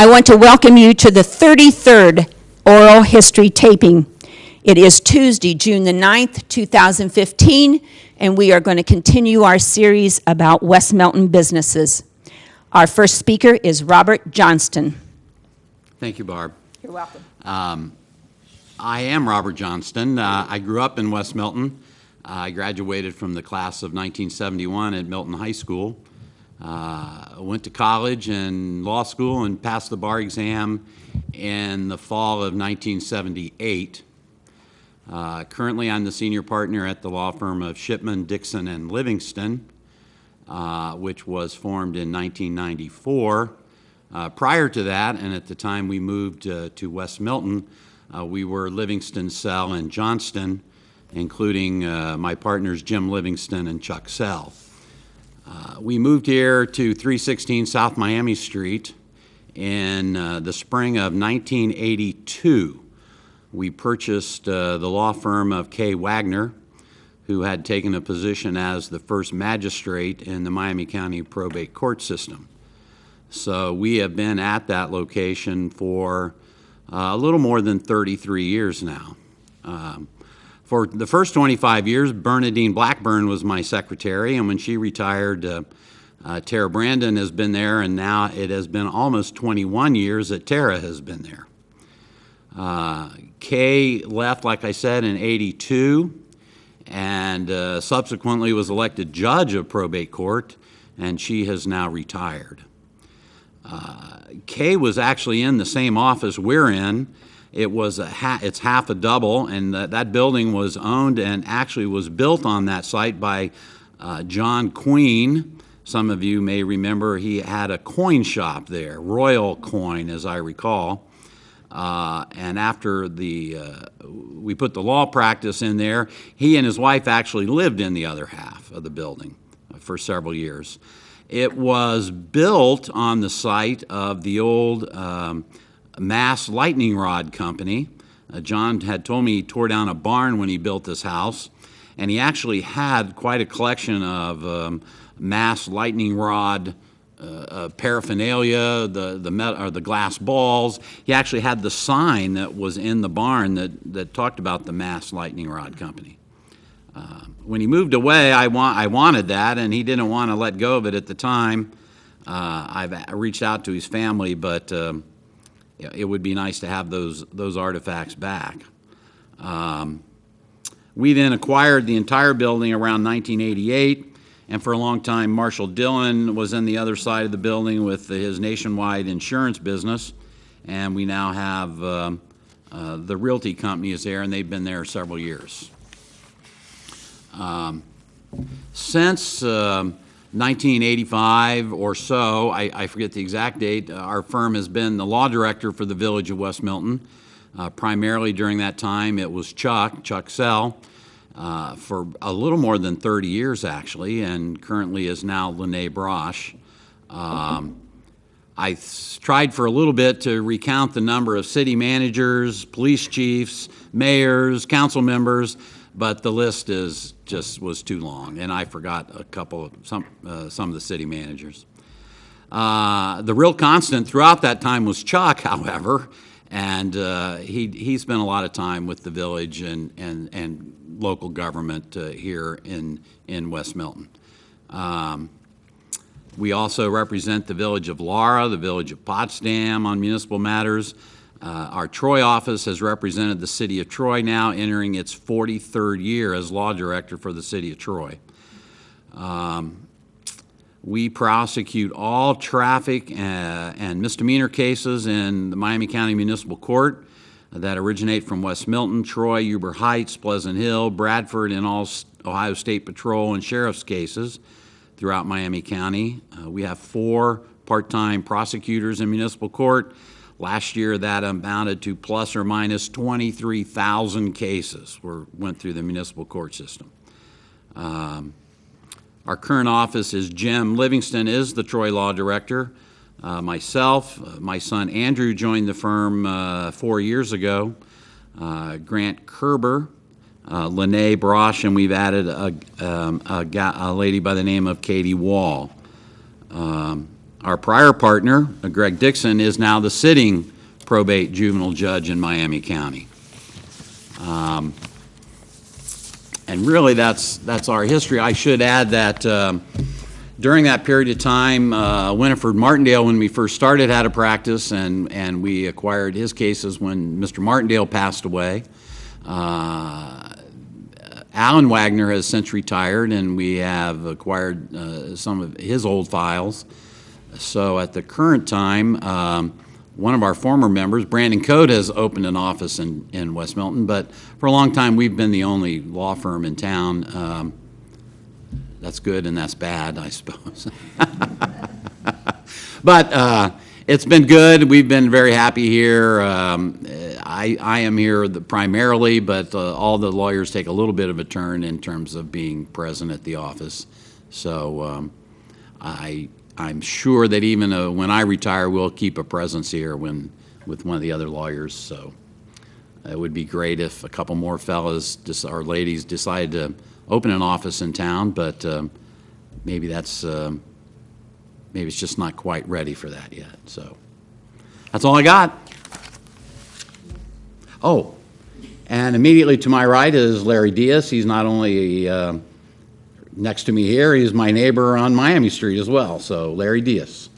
I want to welcome you to the 33rd Oral History Taping. It is Tuesday, June the 9th, 2015, and we are going to continue our series about West Melton businesses. Our first speaker is Robert Johnston. Thank you, Barb. You're welcome. I am Robert Johnston. I grew up in West Melton. I graduated from the class of 1971 at Milton High School. Went to college and law school and passed the bar exam in the fall of 1978. Currently, I'm the senior partner at the law firm of Shipman, Dixon, and Livingston, which was formed in 1994. Prior to that, and at the time we moved to West Melton, we were Livingston, Sell, and Johnston, including my partners Jim Livingston and Chuck Sell. We moved here to 316 South Miami Street in the spring of 1982. We purchased the law firm of K. Wagner, who had taken a position as the first magistrate in the Miami County probate court system. So we have been at that location for a little more than 33 years now. For the first 25 years, Bernadine Blackburn was my secretary, and when she retired, Tara Brandon has been there, and now it has been almost 21 years that Tara has been there. Kay left, like I said, in '82, and subsequently was elected judge of probate court, and she has now retired. Kay was actually in the same office we're in. It was it's half a double, and that building was owned and actually was built on that site by John Queen. Some of you may remember he had a coin shop there, Royal Coin, as I recall. And after we put the law practice in there, he and his wife actually lived in the other half of the building for several years. It was built on the site of the old Mass Lightning Rod Company. John had told me he tore down a barn when he built this house, and he actually had quite a collection of Mass Lightning Rod paraphernalia, the glass balls. He actually had the sign that was in the barn that talked about the Mass Lightning Rod Company. When he moved away, I wanted that, and he didn't want to let go of it at the time. I've reached out to his family, but it would be nice to have those artifacts back. We then acquired the entire building around 1988, and for a long time, Marshall Dillon was on the other side of the building with his nationwide insurance business, and we now have the realty company is there, and they've been there several years. Since 1985 or so, I forget the exact date, our firm has been the law director for the village of West Melton. Primarily during that time, it was Chuck Sell, for a little more than 30 years actually, and currently is now Lene Brosh. I tried for a little bit to recount the number of city managers, police chiefs, mayors, council members, but the list was too long, and I forgot some of the city managers. The real constant throughout that time was Chuck, however, and he spent a lot of time with the village and local government here in West Melton. We also represent the village of Lara, the village of Potsdam on municipal matters. Our Troy office has represented the city of Troy, now entering its 43rd year as law director for the city of Troy. We prosecute all traffic and misdemeanor cases in the Miami County Municipal Court that originate from West Melton, Troy, Huber Heights, Pleasant Hill, Bradford, and all Ohio State Patrol and Sheriff's cases throughout Miami County. We have 4 part-time prosecutors in municipal court. Last year, that amounted to plus or minus 23,000 cases went through the municipal court system. Our current office is Jim Livingston is the Troy Law Director. Myself, my son Andrew joined the firm 4 years ago. Grant Kerber, Lene Brosh, and we've added a lady by the name of Katie Wall. Our prior partner, Greg Dixon, is now the sitting probate juvenile judge in Miami County. And really, that's our history. I should add that during that period of time, Winifred Martindale, when we first started, had a practice, and we acquired his cases when Mr. Martindale passed away. Alan Wagner has since retired, and we have acquired some of his old files. So at the current time, one of our former members, Brandon Coate, has opened an office in West Milton, but for a long time we've been the only law firm in town. That's good and that's bad, I suppose. But it's been good. We've been very happy here. I am here primarily, but all the lawyers take a little bit of a turn in terms of being present at the office. So I'm sure that even when I retire, we'll keep a presence here with one of the other lawyers. So it would be great if a couple more fellas or ladies decide to open an office in town, but maybe it's just not quite ready for that yet. So that's all I got. Oh, and immediately to my right is Larry Dehus. He's not only next to me here, he's my neighbor on Miami Street as well. So Larry Dehus.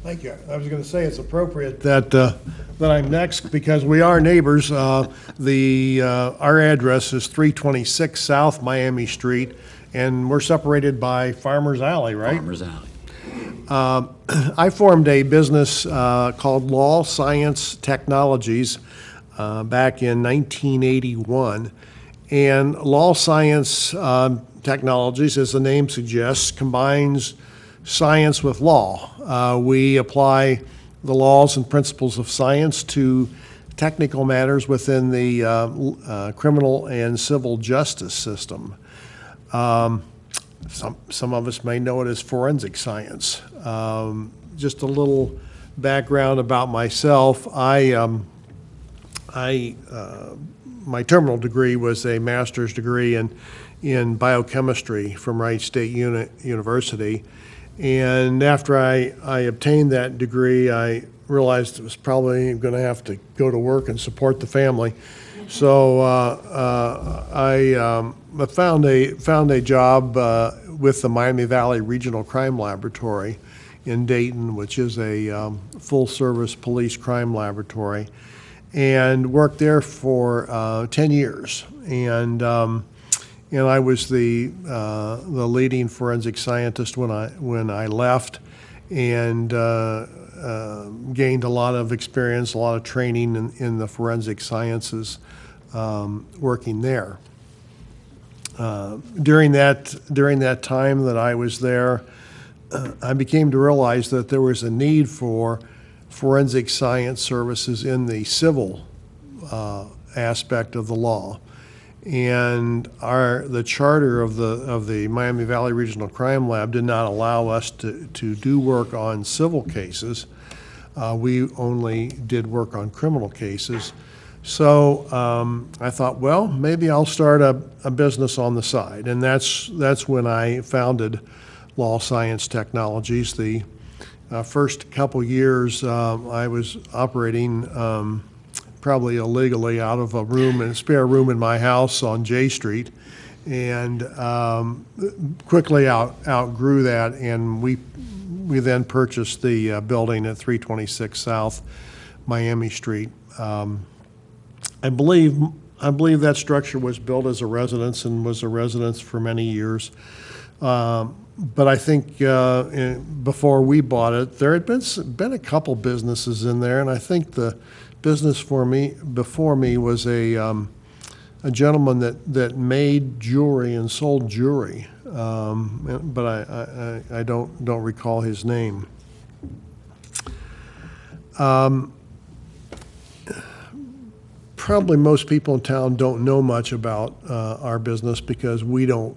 Thank you. I was going to say it's appropriate that I'm next because we are neighbors. Our address is 326 South Miami Street, and we're separated by Farmers Alley, right? Farmers Alley. I formed a business called Law Science Technologies back in 1981, and Law Science Technologies, as the name suggests, combines science with law. We apply the laws and principles of science to technical matters within the criminal and civil justice system. Some of us may know it as forensic science. Just a little background about myself. My terminal degree was a master's degree in biochemistry from Wright State University. And after I obtained that degree, I realized it was probably going to have to go to work and support the family. So I found a job with the Miami Valley Regional Crime Laboratory in Dayton, which is a full-service police crime laboratory, and worked there for 10 years. And I was the leading forensic scientist when I left, and gained a lot of experience, a lot of training in the forensic sciences working there. During that time that I was there, I became to realize that there was a need for forensic science services in the civil aspect of the law. And the charter of the Miami Valley Regional Crime Lab did not allow us to do work on civil cases. We only did work on criminal cases. So I thought, well, maybe I'll start a business on the side. And that's when I founded Law Science Technologies. The first couple years I was operating probably illegally out of a spare room in my house on J Street, and quickly outgrew that, and we then purchased the building at 326 South Miami Street. I believe that structure was built as a residence and was a residence for many years. But I think before we bought it, there had been a couple businesses in there, and I think the business before me was a gentleman that made jewelry and sold jewelry, but I don't recall his name. Probably most people in town don't know much about our business because we don't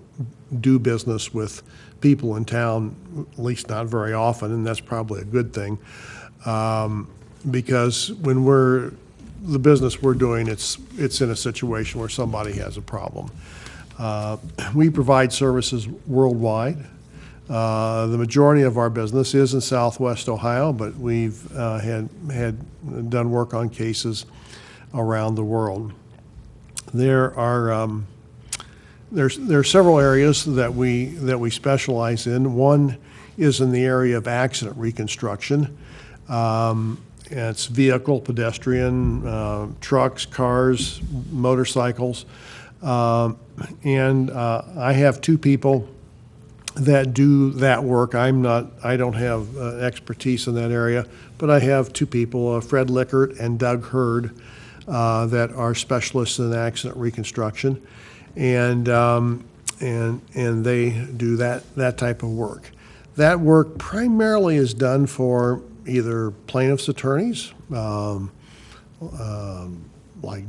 do business with people in town, at least not very often, and that's probably a good thing. Because when the business we're doing, it's in a situation where somebody has a problem. We provide services worldwide. The majority of our business is in Southwest Ohio, but we've had done work on cases around the world. There are several areas that we specialize in. One is in the area of accident reconstruction. It's vehicle, pedestrian, trucks, cars, motorcycles, and I have two people that do that work. I don't have expertise in that area, but I have two people, Fred Lickert and Doug Hurd, that are specialists in accident reconstruction, and they do that type of work. That work primarily is done for either plaintiffs' attorneys, like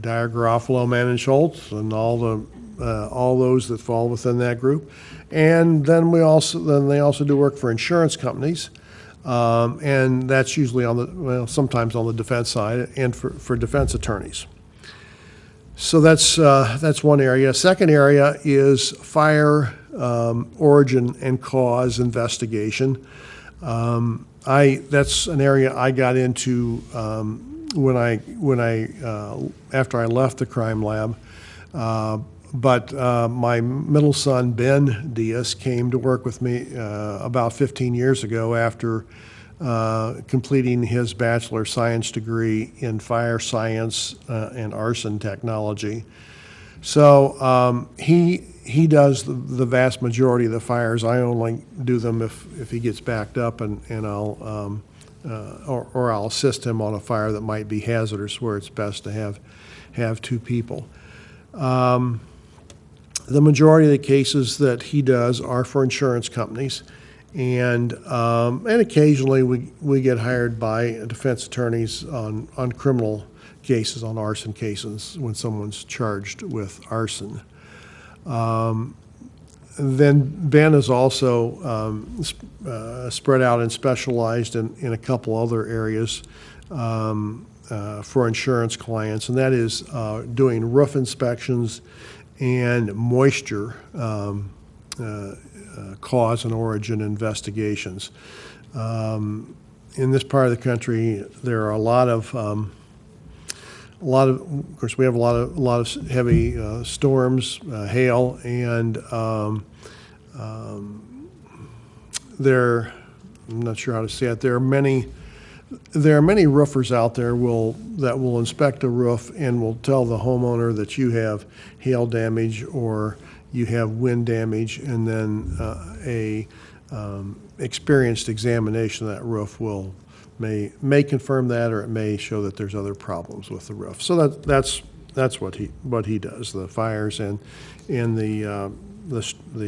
Dyer, Garofalo, Mann and Schultz, and all those that fall within that group, and then they also do work for insurance companies, and that's usually sometimes on the defense side, and for defense attorneys. So that's one area. Second area is fire origin and cause investigation. That's an area I got into when I after I left the crime lab. But my middle son, Ben Dehus, came to work with me about 15 years ago after completing his bachelor science degree in fire science and arson technology. So he does the vast majority of the fires. I only do them if he gets backed up, and I'll or I'll assist him on a fire that might be hazardous, where it's best to have two people. The majority of the cases that he does are for insurance companies, and occasionally we get hired by defense attorneys on criminal cases, on arson cases, when someone's charged with arson. Then Ben is also spread out and specialized in a couple other areas for insurance clients, and that is doing roof inspections and moisture cause and origin investigations. In this part of the country, there are a lot of course, we have a lot of heavy storms, hail, and I'm not sure how to say it. There are many roofers out there that will inspect a roof and will tell the homeowner that you have hail damage or you have wind damage, and then a experienced examination of that roof may confirm that, or it may show that there's other problems with the roof. So that's what he does: the fires and the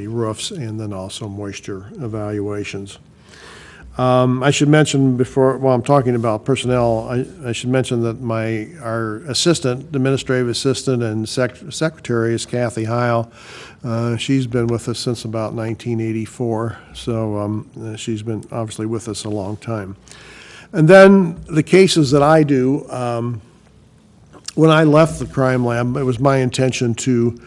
roofs, and then also moisture evaluations. I should mention while I'm talking about personnel, I should mention that our administrative assistant and secretary is Kathy Heil. She's been with us since about 1984, so she's been obviously with us a long time. And then the cases that I do, when I left the crime lab, it was my intention to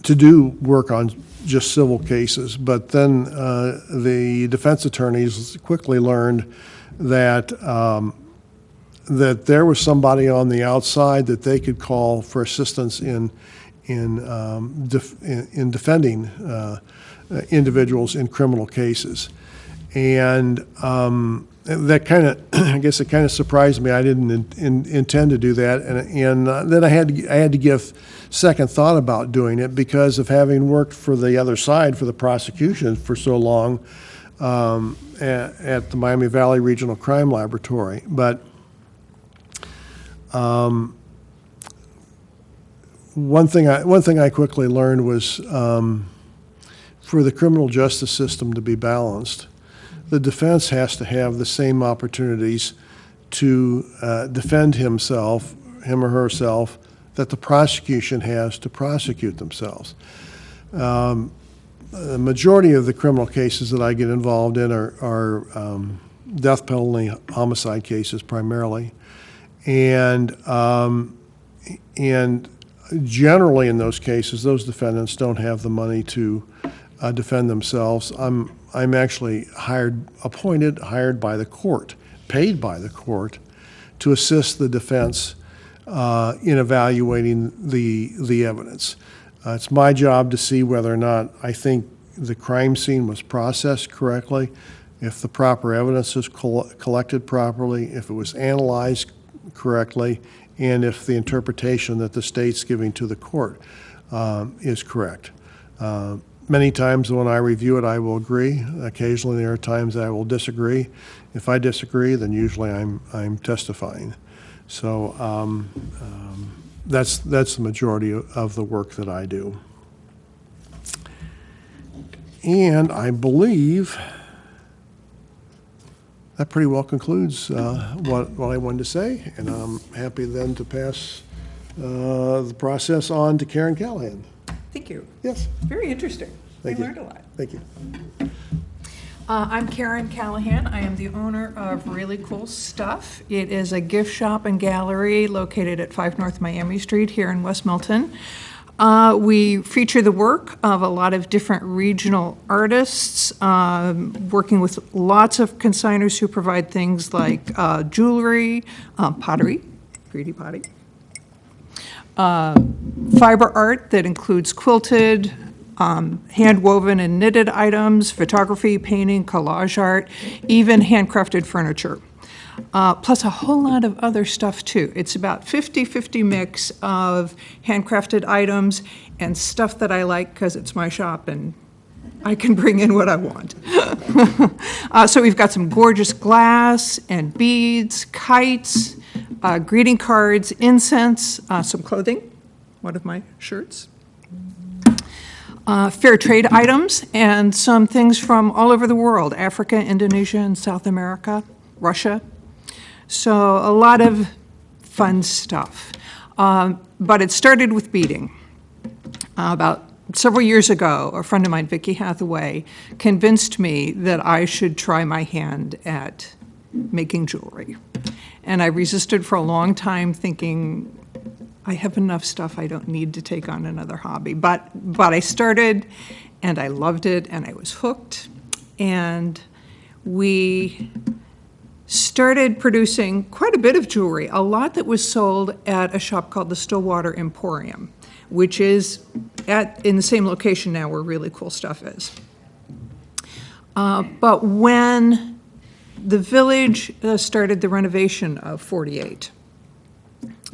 do work on just civil cases, but then the defense attorneys quickly learned that there was somebody on the outside that they could call for assistance in defending individuals in criminal cases, and that kind of, I guess it kind of surprised me. I didn't intend to do that, and then I had to give second thought about doing it because of having worked for the other side, for the prosecution, for so long at the Miami Valley Regional Crime Laboratory. But one thing I quickly learned was for the criminal justice system to be balanced, the defense has to have the same opportunities to defend him or herself, that the prosecution has to prosecute themselves. The majority of the criminal cases that I get involved in are death penalty homicide cases primarily, and generally in those cases, those defendants don't have the money to defend themselves. I'm actually hired by the court, paid by the court, to assist the defense in evaluating the evidence. It's my job to see whether or not I think the crime scene was processed correctly, if the proper evidence was collected properly, if it was analyzed correctly, and if the interpretation that the state's giving to the court is correct. Many times when I review it, I will agree. Occasionally there are times that I will disagree. If I disagree, then usually I'm testifying. So that's the majority of the work that I do. And I believe that pretty well concludes what I wanted to say, and I'm happy then to pass the process on to Karen Callahan. Thank you. Yes. Very interesting. Thank you. I learned a lot. Thank you. I'm Karen Callahan. I am the owner of Really Cool Stuff. It is a gift shop and gallery located at 5 North Miami Street here in West Milton. We feature the work of a lot of different regional artists, working with lots of consigners who provide things like jewelry, pottery, greedy potty, fiber art that includes quilted, hand-woven and knitted items, photography, painting, collage art, even handcrafted furniture. Plus a whole lot of other stuff too. It's about 50-50 mix of handcrafted items and stuff that I like because it's my shop and I can bring in what I want. So we've got some gorgeous glass and beads, kites, greeting cards, incense, some clothing, one of my shirts, fair trade items, and some things from all over the world, Africa, Indonesia, and South America, Russia. So a lot of fun stuff. But it started with beading. About several years ago, a friend of mine, Vicki Hathaway, convinced me that I should try my hand at making jewelry. And I resisted for a long time, thinking, I have enough stuff, I don't need to take on another hobby. But I started, and I loved it, and I was hooked. And we started producing quite a bit of jewelry, a lot that was sold at a shop called the Stillwater Emporium, which is in the same location now where Really Cool Stuff is. But when the village started the renovation of 48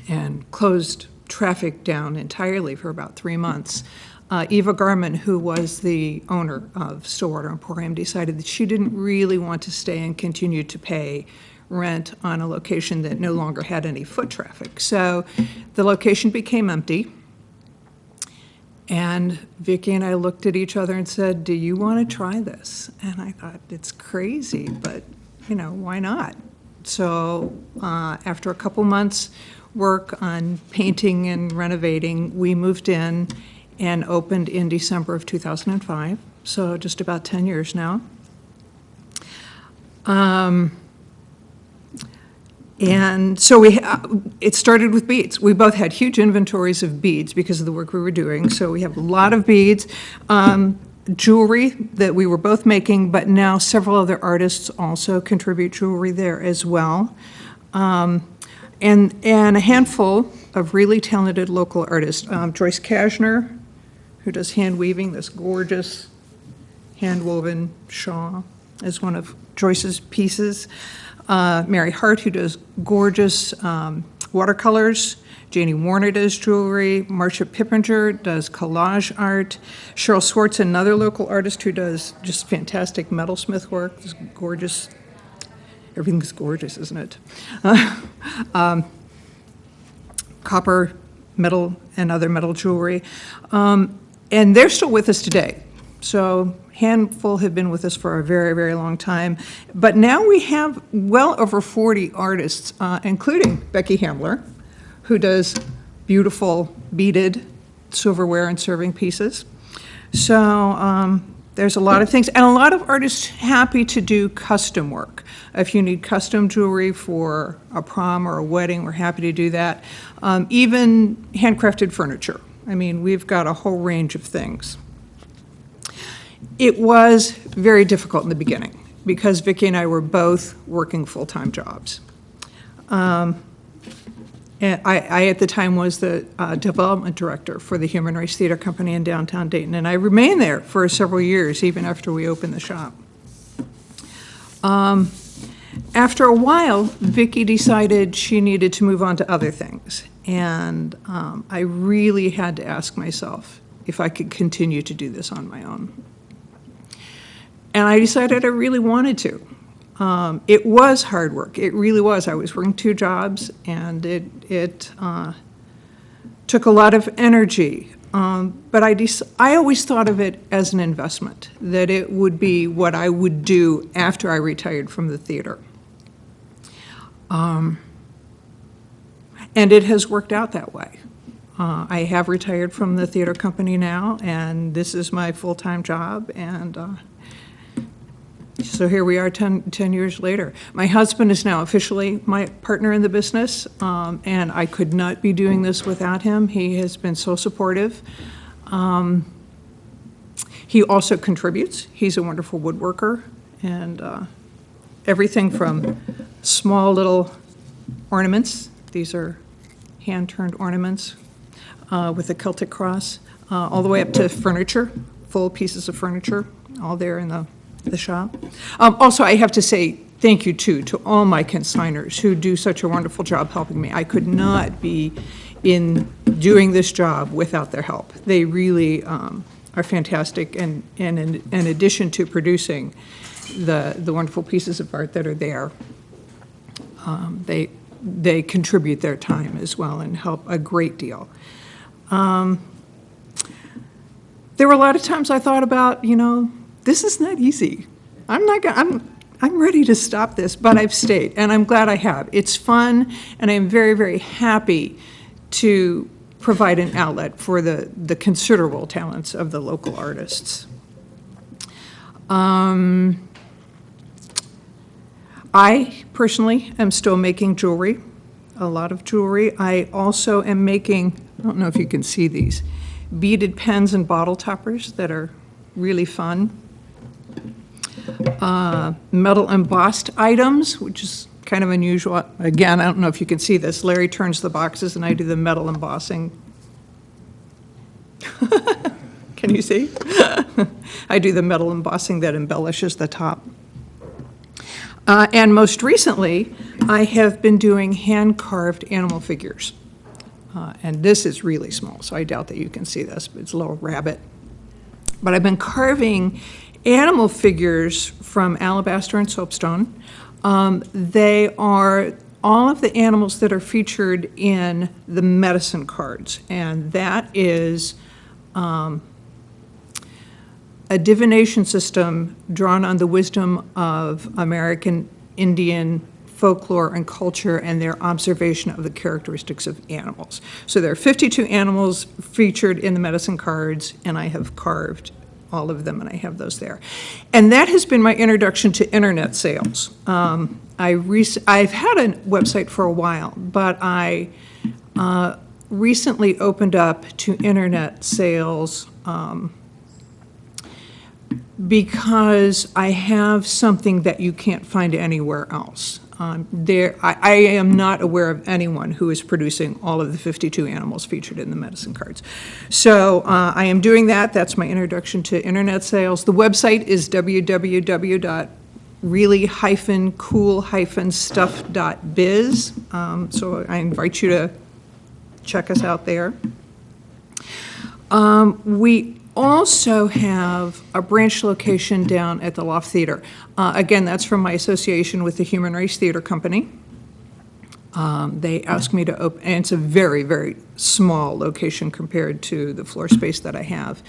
and closed traffic down entirely for about 3 months, Eva Garman, who was the owner of Stillwater Emporium, decided that she didn't really want to stay and continue to pay rent on a location that no longer had any foot traffic. So the location became empty. And Vicki and I looked at each other and said, do you want to try this? And I thought, it's crazy, but why not? So after a couple months work on painting and renovating, we moved in and opened in December of 2005, so just about 10 years now. And so it started with beads. We both had huge inventories of beads because of the work we were doing, so we have a lot of beads. Jewelry that we were both making, but now several other artists also contribute jewelry there as well. And a handful of really talented local artists. Joyce Kashner, who does hand weaving, this gorgeous hand-woven shawl is one of Joyce's pieces. Mary Hart, who does gorgeous watercolors. Janie Warner does jewelry. Marcia Pippinger does collage art. Cheryl Swartz, another local artist who does just fantastic metalsmith work. This gorgeous, everything's gorgeous, isn't it? Copper, metal, and other metal jewelry. And they're still with us today. So handful have been with us for a very, very long time. But now we have well over 40 artists, including Becky Hamler, who does beautiful beaded silverware and serving pieces. So there's a lot of things, and a lot of artists happy to do custom work. If you need custom jewelry for a prom or a wedding, we're happy to do that. Even handcrafted furniture. I mean, we've got a whole range of things. It was very difficult in the beginning because Vicki and I were both working full-time jobs. And I, at the time, was the development director for the Human Race Theater Company in downtown Dayton, and I remained there for several years, even after we opened the shop. After a while, Vicki decided she needed to move on to other things, and I really had to ask myself if I could continue to do this on my own. And I decided I really wanted to. It was hard work. It really was. I was working 2 jobs, and it took a lot of energy. But I always thought of it as an investment, that it would be what I would do after I retired from the theater. And it has worked out that way. I have retired from the theater company now, and this is my full-time job, and so here we are 10 years later. My husband is now officially my partner in the business, and I could not be doing this without him. He has been so supportive. He also contributes. He's a wonderful woodworker, and everything from small little ornaments, these are hand-turned ornaments with a Celtic cross, all the way up to furniture, full pieces of furniture, all there in the shop. Also, I have to say thank you, too, to all my consigners who do such a wonderful job helping me. I could not be in doing this job without their help. They really are fantastic, and in addition to producing the wonderful pieces of art that are there, they contribute their time as well and help a great deal. There were a lot of times I thought about, this is not easy. I'm ready to stop this, but I've stayed, and I'm glad I have. It's fun, and I'm very, very happy to provide an outlet for the considerable talents of the local artists. I personally am still making jewelry, a lot of jewelry. I also am making, I don't know if you can see these, beaded pens and bottle toppers that are really fun. Metal embossed items, which is kind of unusual. Again, I don't know if you can see this. Larry turns the boxes and I do the metal embossing. Can you see? I do the metal embossing that embellishes the top. And most recently, I have been doing hand-carved animal figures. And this is really small, so I doubt that you can see this, but it's a little rabbit. But I've been carving animal figures from alabaster and soapstone. They are all of the animals that are featured in the medicine cards, and that is a divination system drawn on the wisdom of American Indian folklore and culture and their observation of the characteristics of animals. So there are 52 animals featured in the medicine cards, and I have carved all of them, and I have those there. And that has been my introduction to internet sales. I've had a website for a while, but I recently opened up to internet sales because I have something that you can't find anywhere else. I am not aware of anyone who is producing all of the 52 animals featured in the medicine cards. So I am doing that. That's my introduction to internet sales. The website is www.really-cool-stuff.biz. So I invite you to check us out there. We also have a branch location down at the Loft Theater. Again, that's from my association with the Human Race Theater Company. They asked me to open, and it's a very, very small location compared to the floor space that I have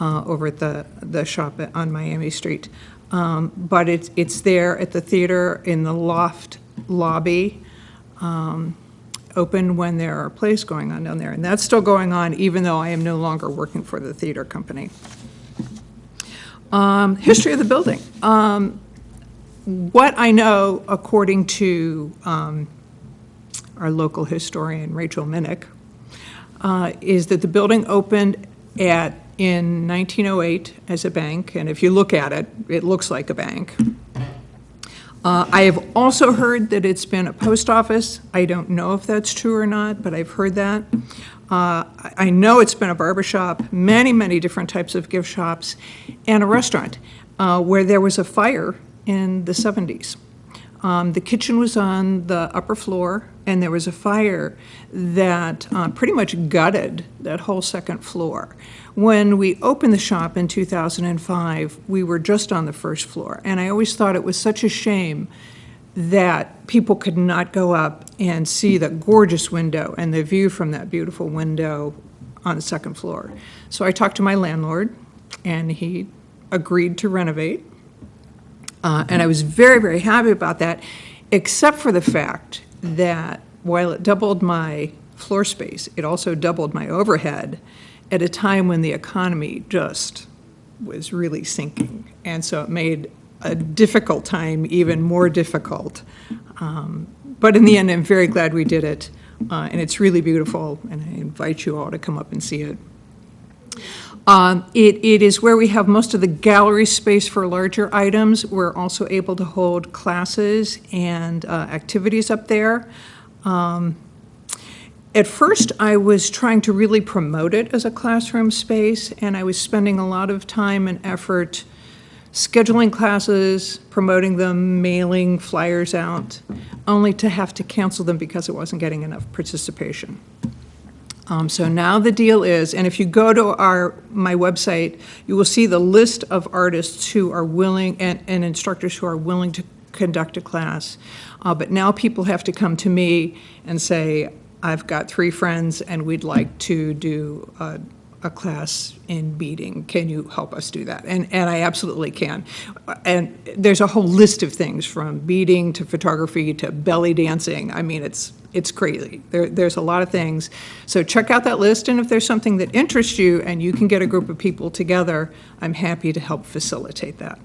over at the shop on Miami Street. But it's there at the theater in the Loft lobby, open when there are plays going on down there. And that's still going on even though I am no longer working for the theater company. History of the building. What I know, according to our local historian, Rachel Minnick, is that the building opened in 1908 as a bank, and if you look at it, it looks like a bank. I have also heard that it's been a post office. I don't know if that's true or not, but I've heard that. I know it's been a barber shop, many different types of gift shops, and a restaurant where there was a fire in the 70s. The kitchen was on the upper floor, and there was a fire that pretty much gutted that whole second floor. When we opened the shop in 2005, we were just on the first floor, and I always thought it was such a shame that people could not go up and see the gorgeous window and the view from that beautiful window on the second floor. So I talked to my landlord, and he agreed to renovate. And I was very happy about that, except for the fact that while it doubled my floor space, it also doubled my overhead at a time when the economy just was really sinking. And so it made a difficult time even more difficult. But in the end, I'm very glad we did it. And it's really beautiful, and I invite you all to come up and see it. It is where we have most of the gallery space for larger items. We're also able to hold classes and activities up there. At first, I was trying to really promote it as a classroom space, and I was spending a lot of time and effort scheduling classes, promoting them, mailing flyers out, only to have to cancel them because it wasn't getting enough participation. So now the deal is, and if you go to my website, you will see the list of artists who are willing and instructors who are willing to conduct a class. But now people have to come to me and say, I've got 3 friends and we'd like to do a class in beading. Can you help us do that? And I absolutely can. And there's a whole list of things from beading to photography to belly dancing. I mean, it's crazy. There's a lot of things. So check out that list, and if there's something that interests you and you can get a group of people together, I'm happy to help facilitate that.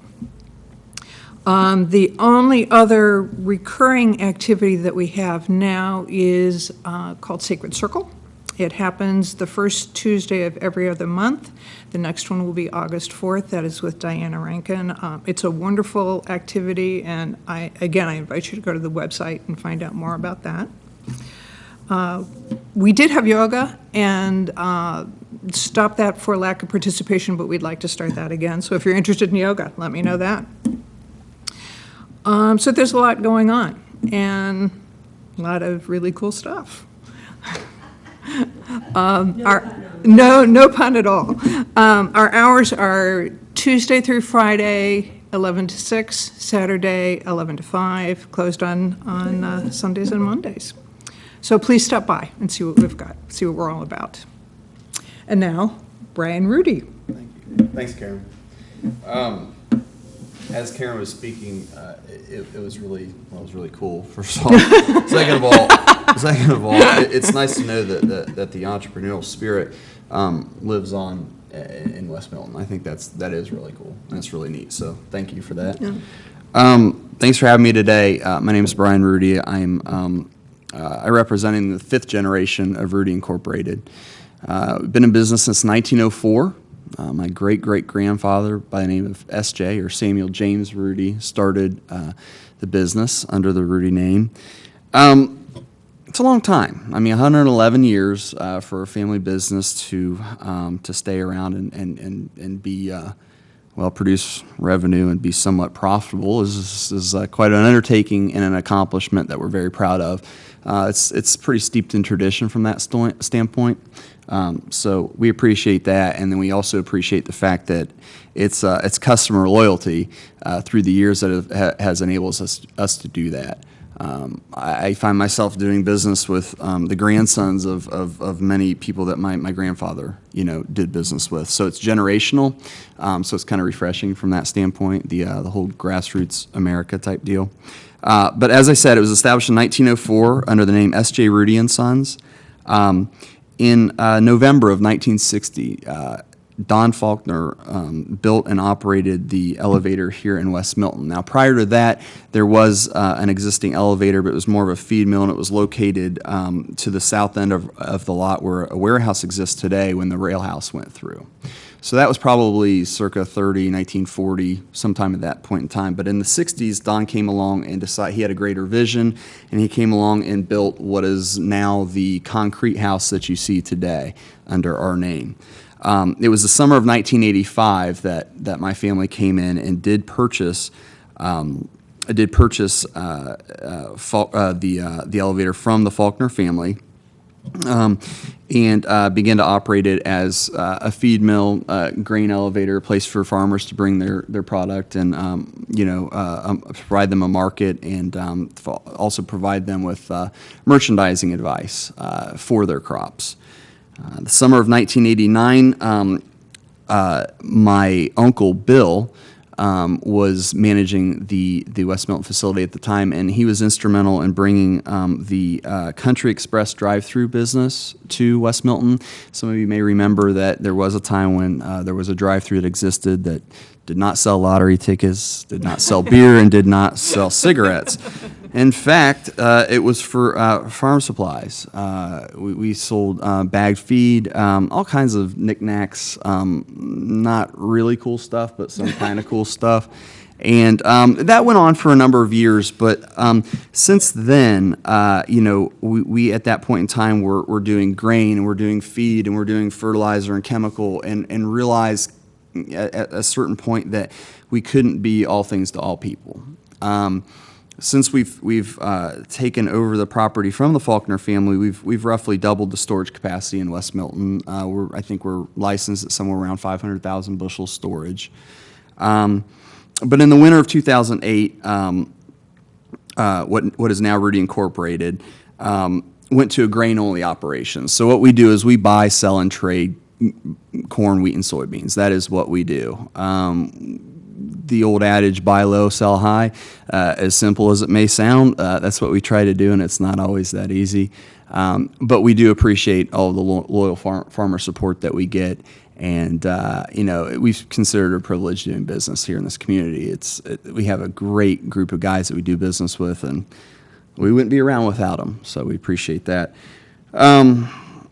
The only other recurring activity that we have now is called Sacred Circle. It happens the first Tuesday of every other month. The next one will be August 4th. That is with Diana Rankin. It's a wonderful activity, and I invite you to go to the website and find out more about that. We did have yoga and stopped that for lack of participation, but we'd like to start that again. So if you're interested in yoga, let me know that. So there's a lot going on and a lot of really cool stuff. No pun at all. Our hours are Tuesday through Friday, 11 to 6, Saturday, 11 to 5, closed on Sundays and Mondays. So please stop by and see what we've got, see what we're all about. And now, Brian Rudy. Thank you. Thanks, Karen. As Karen was speaking, it was really cool. First of all, second of all, it's nice to know that the entrepreneurial spirit lives on in West Milton. I think that is really cool. That's really neat. So thank you for that. Yeah. Thanks for having me today. My name is Brian Rudy. I'm representing the 5th generation of Rudy Incorporated. Been in business since 1904. My great-great-grandfather by the name of S.J. or Samuel James Rudy started the business under the Rudy name. It's a long time. I mean, 111 years for a family business to stay around and be produce revenue and be somewhat profitable is quite an undertaking and an accomplishment that we're very proud of. It's pretty steeped in tradition from that standpoint. So we appreciate that, and then we also appreciate the fact that it's customer loyalty through the years that has enabled us to do that. I find myself doing business with the grandsons of many people that my grandfather did business with. So it's generational. So it's kind of refreshing from that standpoint. The whole grassroots America type deal. But as I said, it was established in 1904 under the name S.J. Rudy and Sons. In November of 1960, Don Faulkner built and operated the elevator here in West Milton. Now, prior to that, there was an existing elevator, but it was more of a feed mill, and it was located to the south end of the lot where a warehouse exists today when the rail house went through. So that was probably circa 1940, sometime at that point in time. But in the 60s, Don came along and decided he had a greater vision, and he came along and built what is now the concrete house that you see today under our name. It was the summer of 1985 that my family came in and did purchase the elevator from the Faulkner family. And began to operate it as a feed mill, grain elevator, a place for farmers to bring their product and, provide them a market and also provide them with merchandising advice for their crops. The summer of 1989, my uncle Bill was managing the West Milton facility at the time, and he was instrumental in bringing the Country Express drive-through business to West Milton. Some of you may remember that there was a time when there was a drive-through that existed that did not sell lottery tickets, did not sell beer, and did not sell cigarettes. In fact, it was for farm supplies. We sold bagged feed, all kinds of knickknacks, not really cool stuff, but some kind of cool stuff. And that went on for a number of years, but since then, we at that point in time we're doing grain, and we're doing feed, and we're doing fertilizer and chemical, and realized at a certain point that we couldn't be all things to all people. Since we've taken over the property from the Faulkner family, we've roughly doubled the storage capacity in West Milton. I think we're licensed at somewhere around 500,000 bushel storage. But in the winter of 2008, what is now Rudy Incorporated went to a grain-only operation. So what we do is we buy, sell, and trade corn, wheat, and soybeans. That is what we do. The old adage, buy low, sell high, as simple as it may sound, that's what we try to do, and it's not always that easy. But we do appreciate all the loyal farmer support that we get, and we've considered it a privilege doing business here in this community. We have a great group of guys that we do business with, and we wouldn't be around without them, so we appreciate that.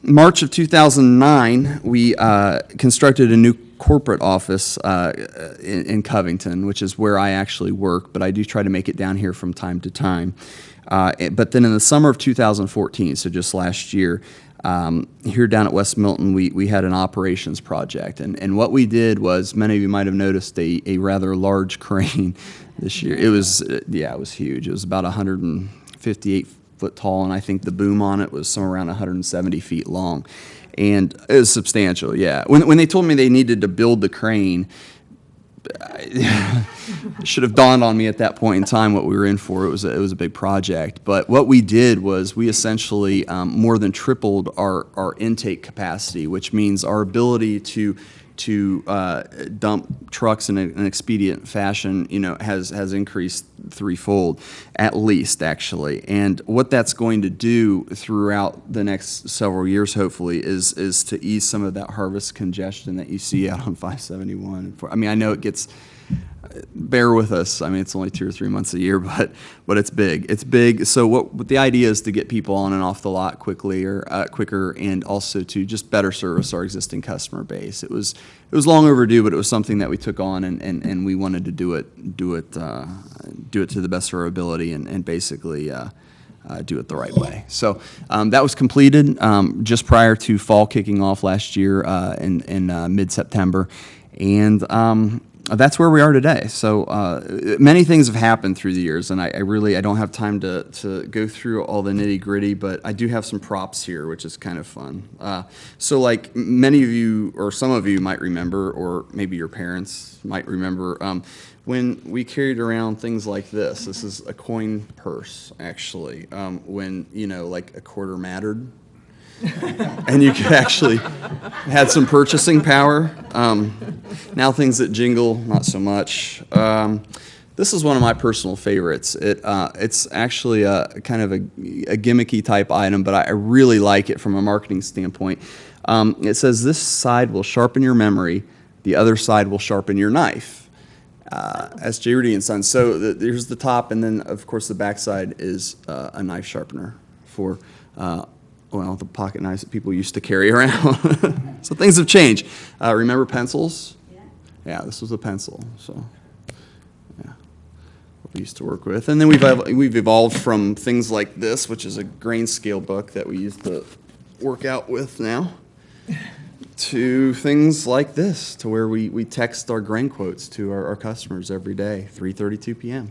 March of 2009, we constructed a new corporate office in Covington, which is where I actually work, but I do try to make it down here from time to time. But then in the summer of 2014, so just last year, here down at West Milton, we had an operations project. And what we did was, many of you might have noticed a rather large crane this year. It was huge. It was about 158 foot tall, and I think the boom on it was somewhere around 170 feet long. And it was substantial, yeah. When they told me they needed to build the crane, it should have dawned on me at that point in time what we were in for. It was a big project. But what we did was we essentially more than tripled our intake capacity, which means our ability to dump trucks in an expedient fashion, has increased threefold, at least, actually. And what that's going to do throughout the next several years, hopefully, is to ease some of that harvest congestion that you see out on 571. I know it gets. Bear with us. It's only 2 or 3 months a year, but it's big. It's big. So what the idea is to get people on and off the lot quicker, and also to just better service our existing customer base. It was long overdue, but it was something that we took on, and we wanted to do it to the best of our ability, and basically do it the right way. So that was completed just prior to fall kicking off last year in mid-September, and that's where we are today. So many things have happened through the years, and I don't have time to go through all the nitty gritty, but I do have some props here, which is kind of fun. So like many of you, or some of you might remember, or maybe your parents might remember, when we carried around things like this. This is a coin purse, actually, when, like a quarter mattered. And you could actually had some purchasing power. Now things that jingle, not so much. This is one of my personal favorites. It's actually a kind of a gimmicky type item, but I really like it from a marketing standpoint. It says, "This side will sharpen your memory, the other side will sharpen your knife." S.J. Rudy and Sons. So here's the top, and then of course the back side is a knife sharpener for the pocket knives that people used to carry around. So things have changed. Remember pencils? Yeah, this was a pencil. So. We used to work with, and then we've evolved from things like this, which is a grain scale book that we used to work out with now, to things like this, to where we text our grain quotes to our customers every day, 3:32 p.m.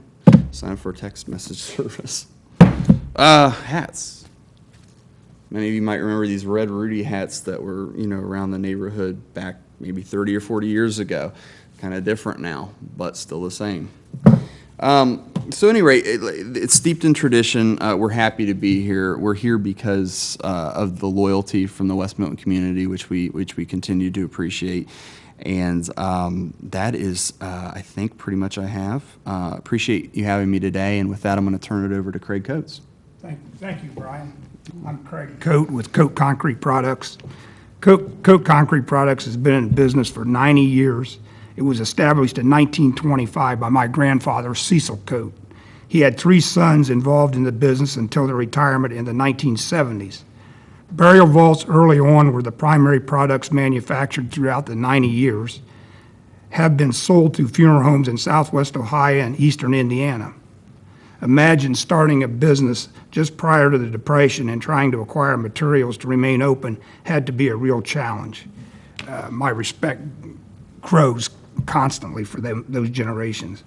Sign up for a text message service. Hats. Many of you might remember these red Rudy hats that were around the neighborhood back maybe 30 or 40 years ago. Kind of different now, but still the same. So anyway, it's steeped in tradition. We're happy to be here. We're here because of the loyalty from the West Milton community, which we continue to appreciate. And that is, I think, pretty much I have. Appreciate you having me today. And with that, I'm going to turn it over to Craig Coates. Thank you, Brian. I'm Craig Coate with Coate Concrete Products. Coate Concrete Products has been in business for 90 years. It was established in 1925 by my grandfather, Cecil Coate. He had 3 sons involved in the business until their retirement in the 1970s. Burial vaults early on were the primary products manufactured throughout the 90 years, have been sold to funeral homes in southwest Ohio and eastern Indiana. Imagine starting a business just prior to the Depression and trying to acquire materials to remain open had to be a real challenge. My respect grows constantly for those generations.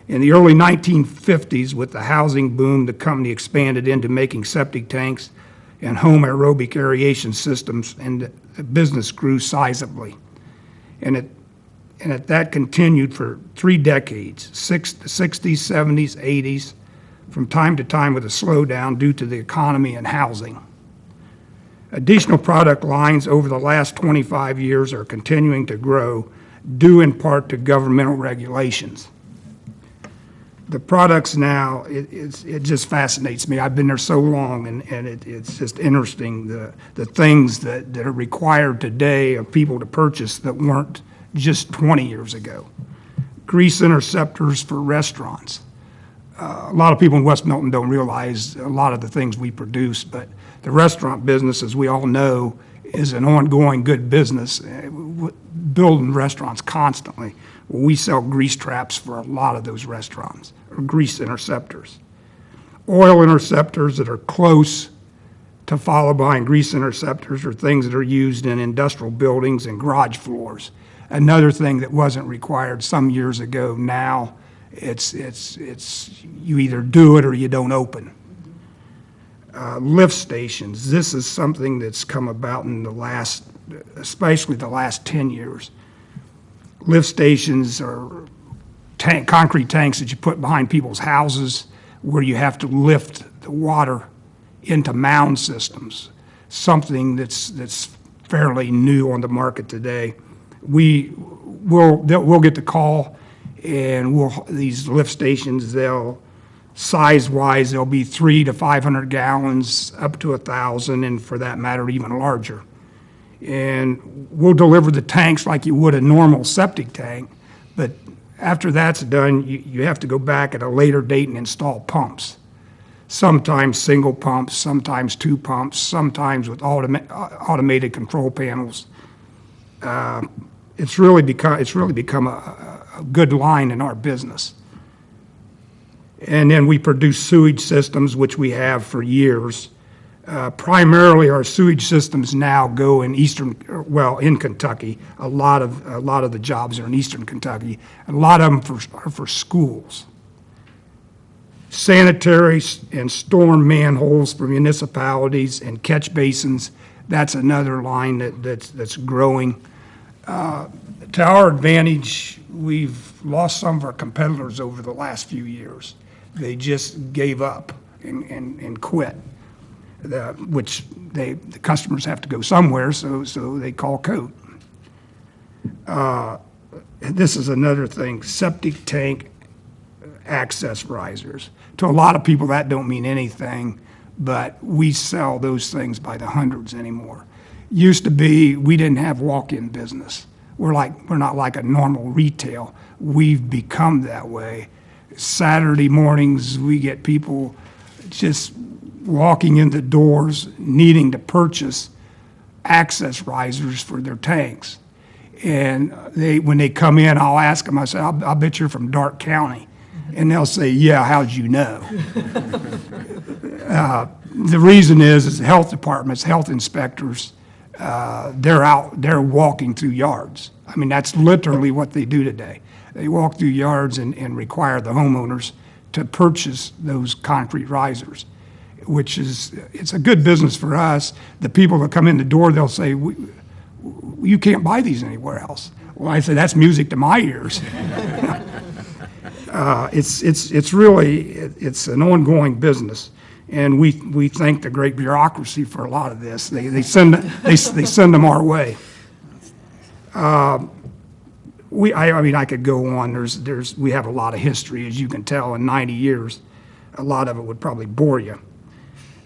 In the early 1950s, with the housing boom, the company expanded into making septic tanks and home aerobic aeration systems, and the business grew sizably. And that continued for 3 decades, the 60s, 70s, 80s, from time to time with a slowdown due to the economy and housing. Additional product lines over the last 25 years are continuing to grow, due in part to governmental regulations. The products now, it just fascinates me. I've been there so long, and it's just interesting, the things that are required today of people to purchase that weren't just 20 years ago. Grease interceptors for restaurants. A lot of people in West Milton don't realize a lot of the things we produce, but the restaurant business, as we all know, is an ongoing good business, building restaurants constantly. We sell grease traps for a lot of those restaurants, or grease interceptors. Oil interceptors that are close to follow behind grease interceptors are things that are used in industrial buildings and garage floors. Another thing that wasn't required some years ago, now it's you either do it or you don't open. Lift stations. This is something that's come about in especially the last 10 years. Lift stations are concrete tanks that you put behind people's houses where you have to lift the water into mound systems, something that's fairly new on the market today. We'll get the call, and these lift stations, size-wise, they'll be 300 to 500 gallons, up to 1,000, and for that matter, even larger. And we'll deliver the tanks like you would a normal septic tank, but after that's done, you have to go back at a later date and install pumps. Sometimes single pumps, sometimes 2 pumps, sometimes with automated control panels. It's really become a good line in our business. And then we produce sewage systems, which we have for years. Primarily, our sewage systems now go in in Kentucky. A lot of the jobs are in eastern Kentucky. A lot of them are for schools. Sanitary and storm manholes for municipalities and catch basins. That's another line that's growing. To our advantage, we've lost some of our competitors over the last few years. They just gave up and quit. The customers have to go somewhere, so they call Coate. This is another thing, septic tank access risers. To a lot of people, that don't mean anything, but we sell those things by the hundreds anymore. Used to be, we didn't have walk-in business. We're not like a normal retail. We've become that way. Saturday mornings, we get people just walking in the doors needing to purchase access risers for their tanks. And when they come in, I'll ask them, I say, I'll bet you're from Dark County. And they'll say, yeah, how'd you know? The reason is the health departments, health inspectors, they're walking through yards. I mean, that's literally what they do today. They walk through yards and require the homeowners to purchase those concrete risers, which it's a good business for us. The people that come in the door, they'll say, you can't buy these anywhere else. Well, I say, that's music to my ears. It's really an ongoing business, and we thank the great bureaucracy for a lot of this. They send them our way. I mean, I could go on. We have a lot of history, as you can tell, in 90 years. A lot of it would probably bore you.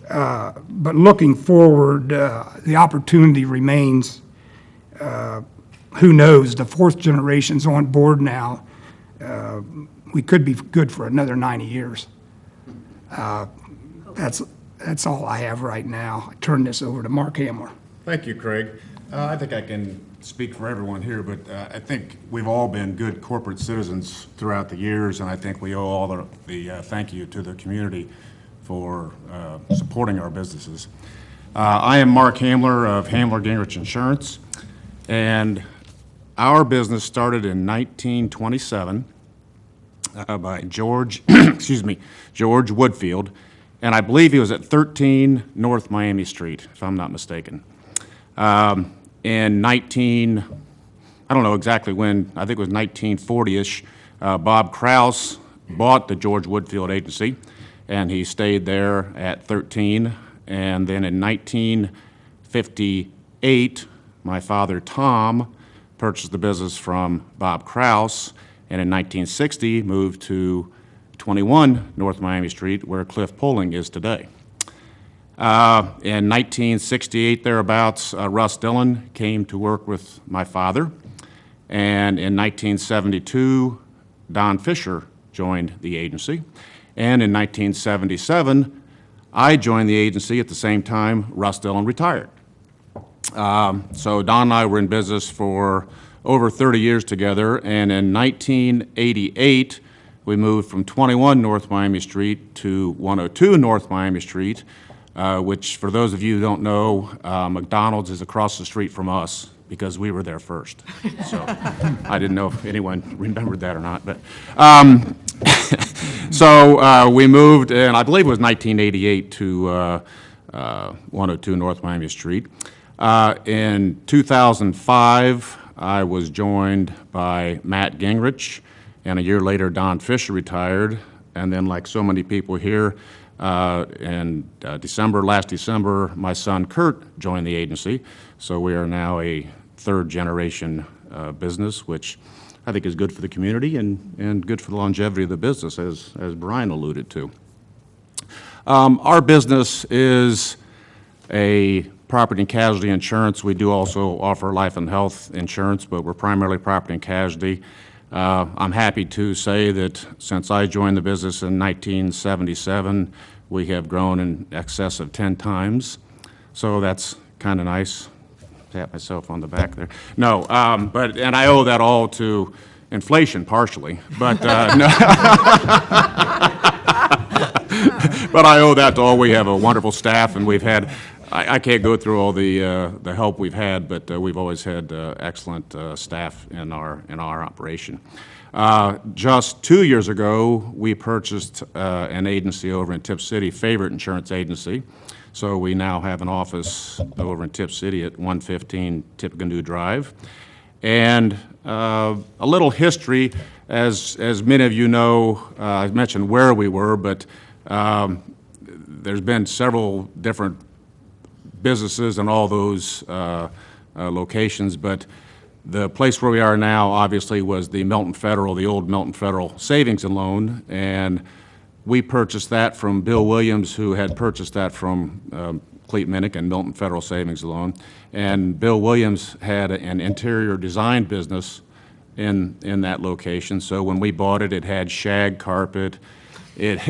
But looking forward, the opportunity remains. Who knows? The fourth generation's on board now. We could be good for another 90 years. That's all I have right now. I turn this over to Mark Hamler. Thank you, Craig. I think I can speak for everyone here, but I think we've all been good corporate citizens throughout the years, and I think we owe all the thank you to the community for supporting our businesses. I am Mark Hamler of Hamler Gingrich Insurance, and our business started in 1927 by George Woodfield, and I believe he was at 13 North Miami Street, if I'm not mistaken. In I don't know exactly when, I think it was 1940-ish, Bob Krause bought the George Woodfield Agency, and he stayed there at 13. And then in 1958, my father, Tom, purchased the business from Bob Krause, and in 1960 moved to 21 North Miami Street, where Cliff Polling is today. In 1968, thereabouts, Russ Dillon came to work with my father, and in 1972, Don Fisher joined the agency, and in 1977, I joined the agency at the same time Russ Dillon retired. So Don and I were in business for over 30 years together, and in 1988, we moved from 21 North Miami Street to 102 North Miami Street, which, for those of you who don't know, McDonald's is across the street from us because we were there first. So I didn't know if anyone remembered that or not. But so we moved, and I believe it was 1988, to 102 North Miami Street. In 2005, I was joined by Matt Gingrich, and a year later, Don Fisher retired. And then, like so many people here, in last December, my son Kurt joined the agency. So we are now a third-generation business, which I think is good for the community and good for the longevity of the business, as Brian alluded to. Our business is a property and casualty insurance. We do also offer life and health insurance, but we're primarily property and casualty. I'm happy to say that since I joined the business in 1977, we have grown in excess of 10 times. So that's kind of nice. Pat myself on the back there. No, and I owe that all to inflation partially, but no. But I owe that to all. We have a wonderful staff, and we've had, I can't go through all the help we've had, but we've always had excellent staff in our operation. Just 2 years ago, we purchased an agency over in Tip City, Favorite Insurance Agency. So we now have an office over in Tip City at 115 Tippecanoe Drive. And a little history, as many of you know, I mentioned where we were, but there's been several different businesses in all those locations, but The place where we are now, obviously, was the Milton Federal, the old Milton Federal Savings and Loan, and we purchased that from Bill Williams, who had purchased that from Clete Minnick and Milton Federal Savings and Loan. And Bill Williams had an interior design business in that location, so when we bought it, it had shag carpet. It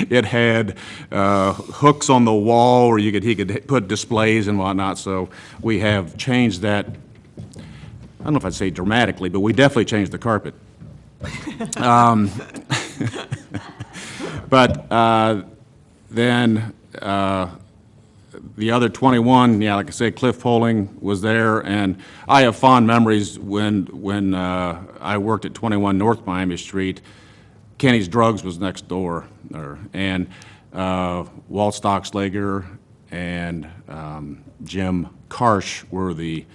it had hooks on the wall where he could put displays and whatnot. So we have changed that. I don't know if I'd say dramatically, but we definitely changed the carpet. But then the other 21, yeah, like I say, Cliff Poling was there, and I have fond memories when I worked at 21 North Miami Street. Kenny's Drugs was next door, and Walt Stockslager and Jim Karsh were the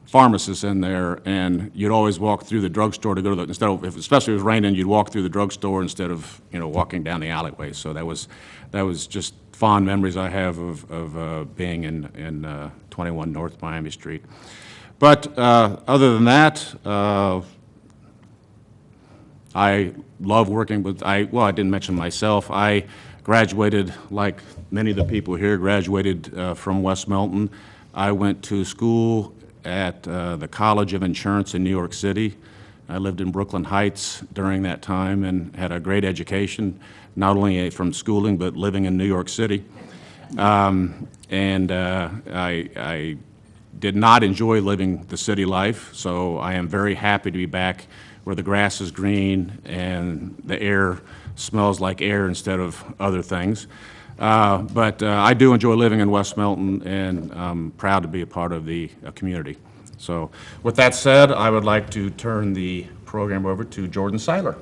pharmacists in there, and you'd always walk through the drugstore to go to especially if it was raining, you'd walk through the drugstore instead of, walking down the alleyway. So that was just fond memories I have of being in 21 North Miami Street. But other than that, I love working with, I didn't mention myself. I graduated, like many of the people here, graduated from West Milton. I went to school at the College of Insurance in New York City. I lived in Brooklyn Heights during that time and had a great education, not only from schooling, but living in New York City. I did not enjoy living the city life, so I am very happy to be back where the grass is green and the air smells like air instead of other things. But I do enjoy living in West Milton, and I'm proud to be a part of the community. So with that said, I would like to turn the program over to Jordan Siler.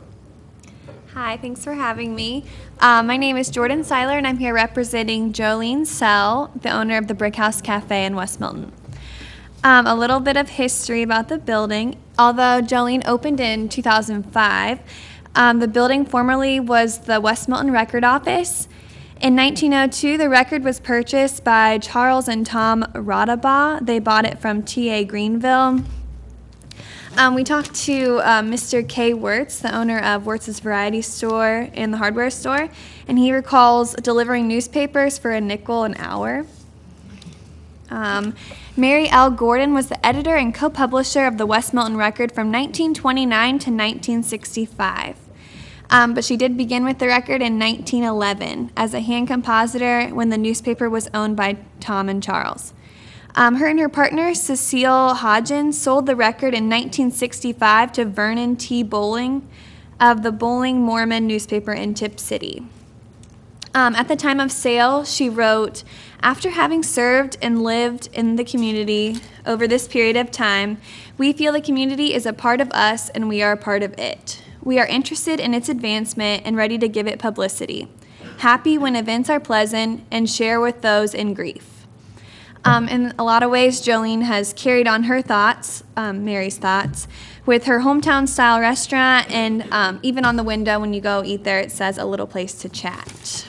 Hi, thanks for having me. My name is Jordan Siler, and I'm here representing Jolene Sell, the owner of the Brick House Cafe in West Milton. A little bit of history about the building. Although Jolene opened in 2005, the building formerly was the West Milton Record Office. In 1902, the record was purchased by Charles and Tom Rodabaugh. They bought it from T.A. Greenville. We talked to Mr. K. Wirtz, the owner of Wirtz's Variety Store and the hardware store, and he recalls delivering newspapers for a nickel an hour. Mary L. Gordon was the editor and co-publisher of the West Milton Record from 1929 to 1965. But she did begin with the record in 1911 as a hand compositor when the newspaper was owned by Tom and Charles. Her and her partner, Cecil Hodgins, sold the record in 1965 to Vernon T. Bowling of the Bowling Mormon newspaper in Tip City. At the time of sale, she wrote, "After having served and lived in the community over this period of time, we feel the community is a part of us and we are a part of it. We are interested in its advancement and ready to give it publicity. Happy when events are pleasant and share with those in grief." In a lot of ways, Jolene has carried on her thoughts, Mary's thoughts, with her hometown style restaurant, and even on the window when you go eat there, it says "a little place to chat."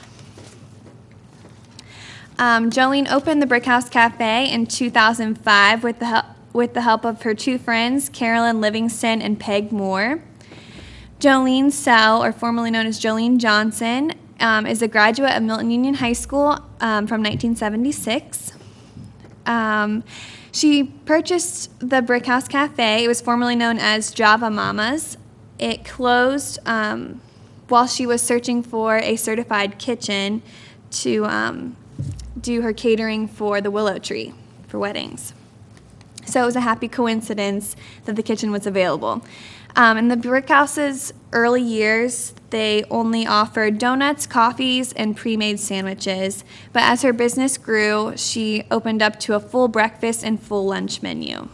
Jolene opened the Brick House Cafe in 2005 with the help of her two friends, Carolyn Livingston and Peg Moore. Jolene Sell, or formerly known as Jolene Johnston, is a graduate of Milton Union High School from 1976. She purchased the Brick House Cafe. It was formerly known as Java Mama's. It closed while she was searching for a certified kitchen to do her catering for the Willow Tree for weddings. So it was a happy coincidence that the kitchen was available. In the Brick House's early years, they only offered donuts, coffees, and pre-made sandwiches. But as her business grew, she opened up to a full breakfast and full lunch menu.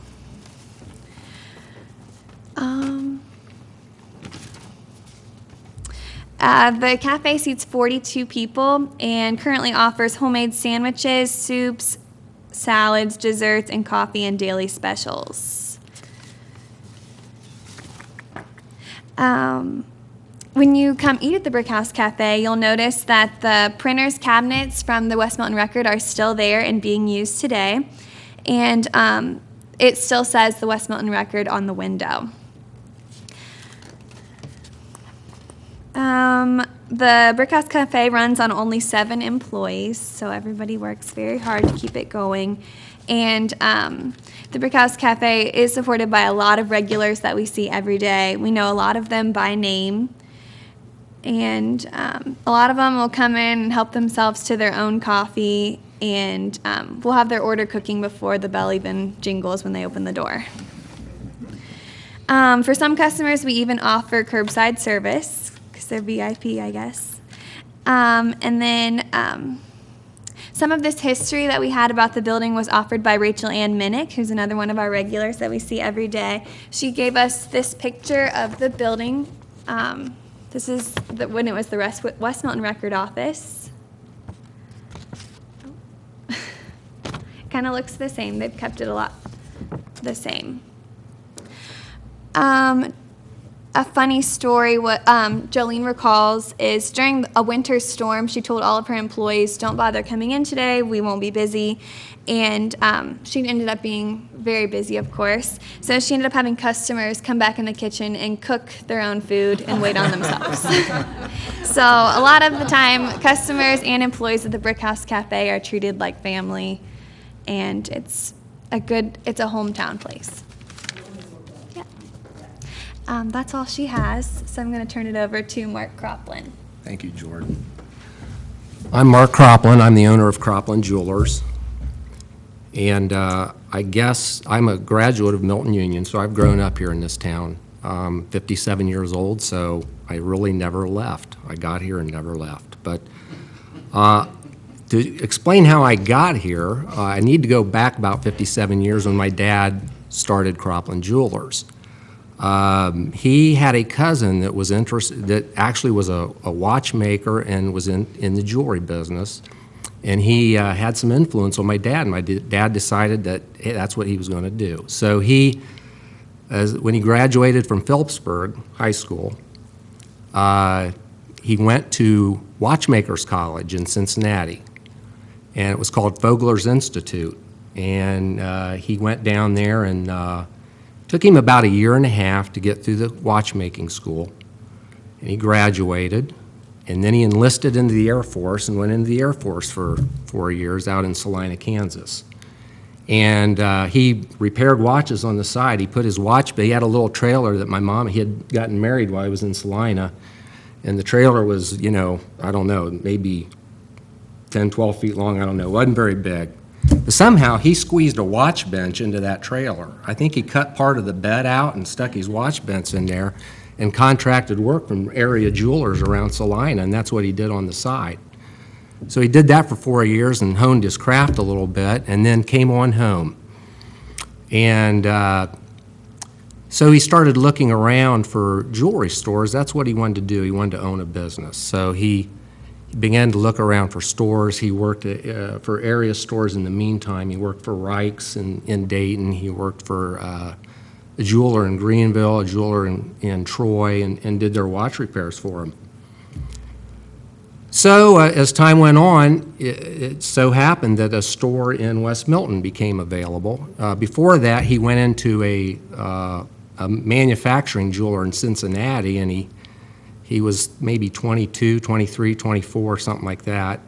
The cafe seats 42 people and currently offers homemade sandwiches, soups, salads, desserts, and coffee and daily specials. When you come eat at the Brick House Cafe, you'll notice that the printer's cabinets from the West Milton Record are still there and being used today. And it still says the West Milton Record on the window. The Brickhouse Cafe runs on only 7 employees, so everybody works very hard to keep it going. And the Brickhouse Cafe is supported by a lot of regulars that we see every day. We know a lot of them by name, and a lot of them will come in and help themselves to their own coffee, and we'll have their order cooking before the bell even jingles when they open the door. For some customers, we even offer curbside service, they're VIP, I guess. And then some of this history that we had about the building was offered by Rachel Ann Minnick, who's another one of our regulars that we see every day. She gave us this picture of the building. This is when it was the West Milton Record Office. Kind of looks the same. They've kept it a lot the same. A funny story, what Jolene recalls is during a winter storm, she told all of her employees, don't bother coming in today, we won't be busy. And she ended up being very busy, of course. So she ended up having customers come back in the kitchen and cook their own food and wait on themselves. So a lot of the time, customers and employees at the Brickhouse Cafe are treated like family, and it's a hometown place. That's all she has, so I'm going to turn it over to Mark Kroplin. Thank you, Jordan. I'm Mark Kroplin. I'm the owner of Kroplin Jewelers. And I guess I'm a graduate of Milton Union, so I've grown up here in this town. 57 years old, so I really never left. I got here and never left. But to explain how I got here, I need to go back about 57 years when my dad started Kroplin Jewelers. He had a cousin that was interested, that actually was a watchmaker and was in the jewelry business. And he had some influence on my dad, and my dad decided that, hey, that's what he was going to do. So when he graduated from Phillipsburg High School, he went to Watchmakers College in Cincinnati, and it was called Fogler's Institute. And he went down there, and took him about 1.5 years to get through the watchmaking school, and he graduated. And then he enlisted into the Air Force and went into the Air Force for 4 years out in Salina, Kansas. And he repaired watches on the side. He put his watch, but he had a little trailer that he had gotten married while he was in Salina. And the trailer was, I don't know, maybe 10, 12 feet long, I don't know, it wasn't very big. But somehow he squeezed a watch bench into that trailer. I think he cut part of the bed out and stuck his watch bench in there and contracted work from area jewelers around Salina, and that's what he did on the side. So he did that for 4 years and honed his craft a little bit, and then came on home. And so he started looking around for jewelry stores. That's what he wanted to do. He wanted to own a business. So he began to look around for stores. He worked for area stores in the meantime. He worked for Reich's in Dayton. He worked for a jeweler in Greenville, a jeweler in Troy, and did their watch repairs for him. So as time went on, it so happened that a store in West Milton became available. Before that, he went into a manufacturing jeweler in Cincinnati, and he was maybe 22, 23, 24, something like that.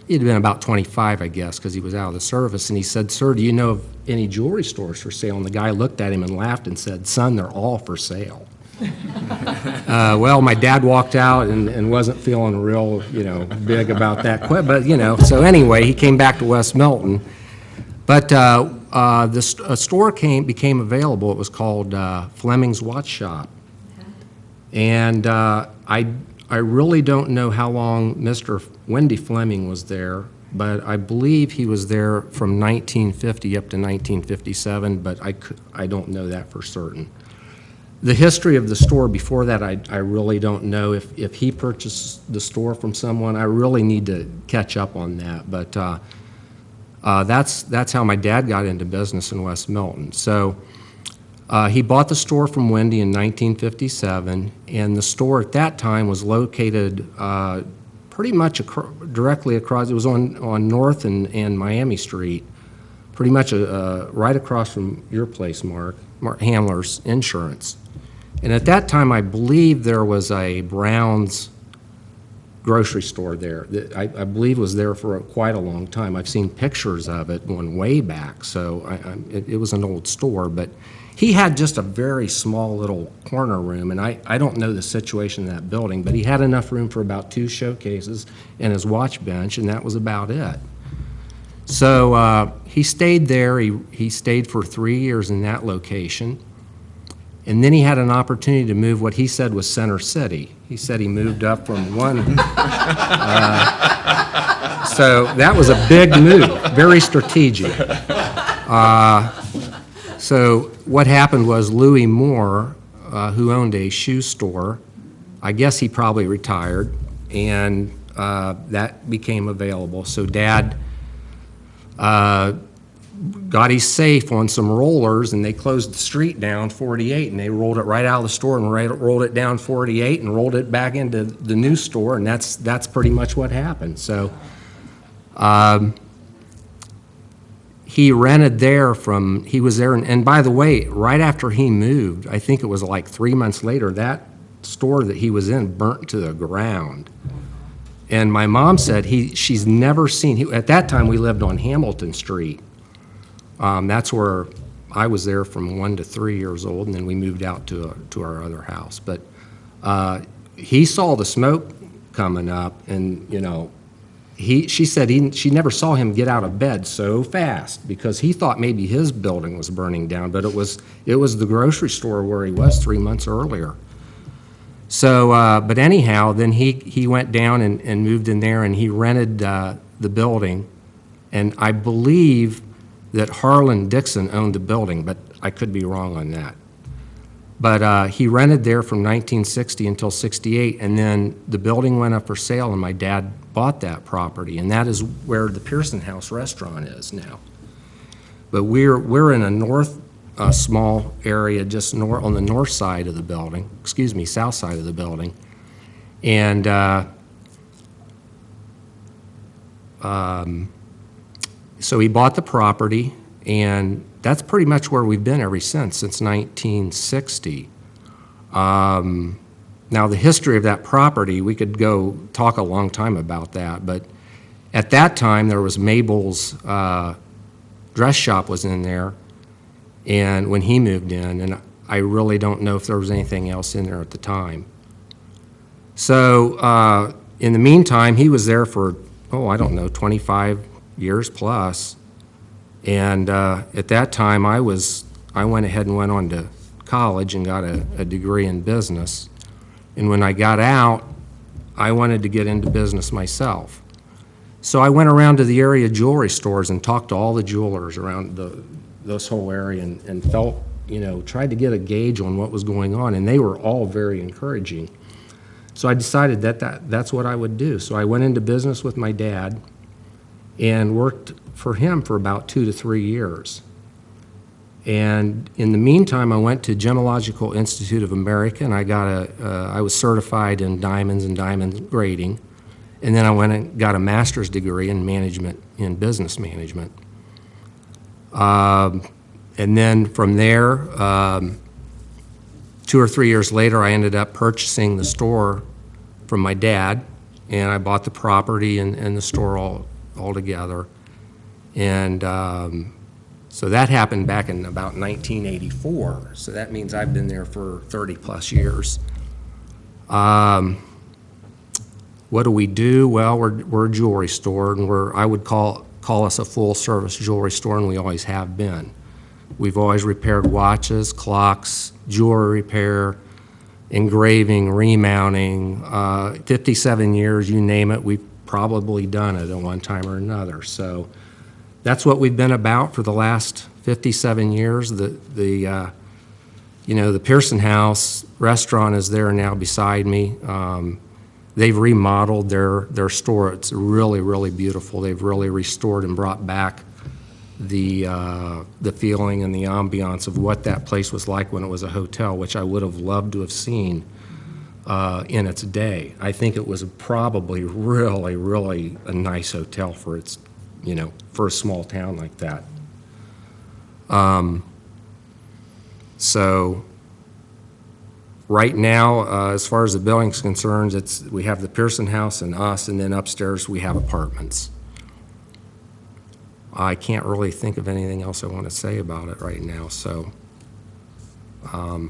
He'd been about 25, I guess, because he was out of the service. And he said, "Sir, do you know of any jewelry stores for sale?" And the guy looked at him and laughed and said, "Son, they're all for sale." Well, my dad walked out and wasn't feeling real, big about that. But, so anyway, he came back to West Milton. But a store became available. It was called Fleming's Watch Shop. And I really don't know how long Mr. Wendy Fleming was there, but I believe he was there from 1950 up to 1957, but I don't know that for certain. The history of the store before that, I really don't know. If he purchased the store from someone, I really need to catch up on that. But that's how my dad got into business in West Milton. So he bought the store from Wendy in 1957, and the store at that time was located pretty much directly across. It was on North and Miami Street pretty much right across from your place, Mark Hamler's Insurance. And at that time, I believe there was a Brown's grocery store there that I believe was there for quite a long time. I've seen pictures of it going way back, so it was an old store. But he had just a very small little corner room, and I don't know the situation in that building, but he had enough room for about 2 showcases and his watch bench, and that was about it. So he stayed there. He stayed for 3 years in that location. And then he had an opportunity to move what he said was Center City. He said he moved up from one. So that was a big move, very strategic. So what happened was Louis Moore, who owned a shoe store, I guess he probably retired, and that became available. So Dad got his safe on some rollers, and they closed the street down 48, and they rolled it right out of the store and rolled it down 48 and rolled it back into the new store, and that's pretty much what happened. So he rented there he was there, and by the way, right after he moved, I think it was like 3 months later, that store that he was in burnt to the ground. And my mom said she's never seen, at that time we lived on Hamilton Street. That's where I was there from 1 to 3 years old, and then we moved out to our other house. But he saw the smoke coming up, and she said she never saw him get out of bed so fast because he thought maybe his building was burning down, but it was the grocery store where he was 3 months earlier. So, but anyhow, then he went down and moved in there, and he rented the building, and I believe that Harlan Dixon owned the building, but I could be wrong on that. But he rented there from 1960 until 68, and then the building went up for sale, and my dad bought that property, and that is where the Pearson House restaurant is now. But we're in a small area just on the north side of the building, south side of the building, and so he bought the property, and that's pretty much where we've been ever since 1960. Now, the history of that property, we could go talk a long time about that, but at that time, there was Mabel's dress shop was in there, and when he moved in, and I really don't know if there was anything else in there at the time. So, in the meantime, he was there for, 25 years plus, and at that time I went ahead and went on to college and got a degree in business, and when I got out I wanted to get into business myself. So I went around to the area jewelry stores and talked to all the jewelers around this whole area and felt, tried to get a gauge on what was going on, and they were all very encouraging. So I decided that's what I would do. So I went into business with my dad and worked for him for about 2 to 3 years. And in the meantime, I went to Gemological Institute of America, and I was certified in diamonds and diamond grading. And then I went and got a master's degree in business management. And then from there, 2 or 3 years later, I ended up purchasing the store from my dad, and I bought the property and the store all together. And so that happened back in about 1984. So that means I've been there for 30 plus years. What do we do? Well, we're a jewelry store, and I would call us a full-service jewelry store, and we always have been. We've always repaired watches, clocks, jewelry repair, engraving, remounting. 57 years, you name it, we've probably done it at one time or another. So that's what we've been about for the last 57 years. The Pearson House restaurant is there now beside me. They've remodeled their store. It's really, really beautiful. They've really restored and brought back the feeling and the ambiance of what that place was like when it was a hotel, which I would have loved to have seen in its day. I think it was probably really, really a nice hotel for its, for a small town like that. So right now, as far as the building's concerned, we have the Pearson House and us, and then upstairs we have apartments. I can't really think of anything else I want to say about it right now, so I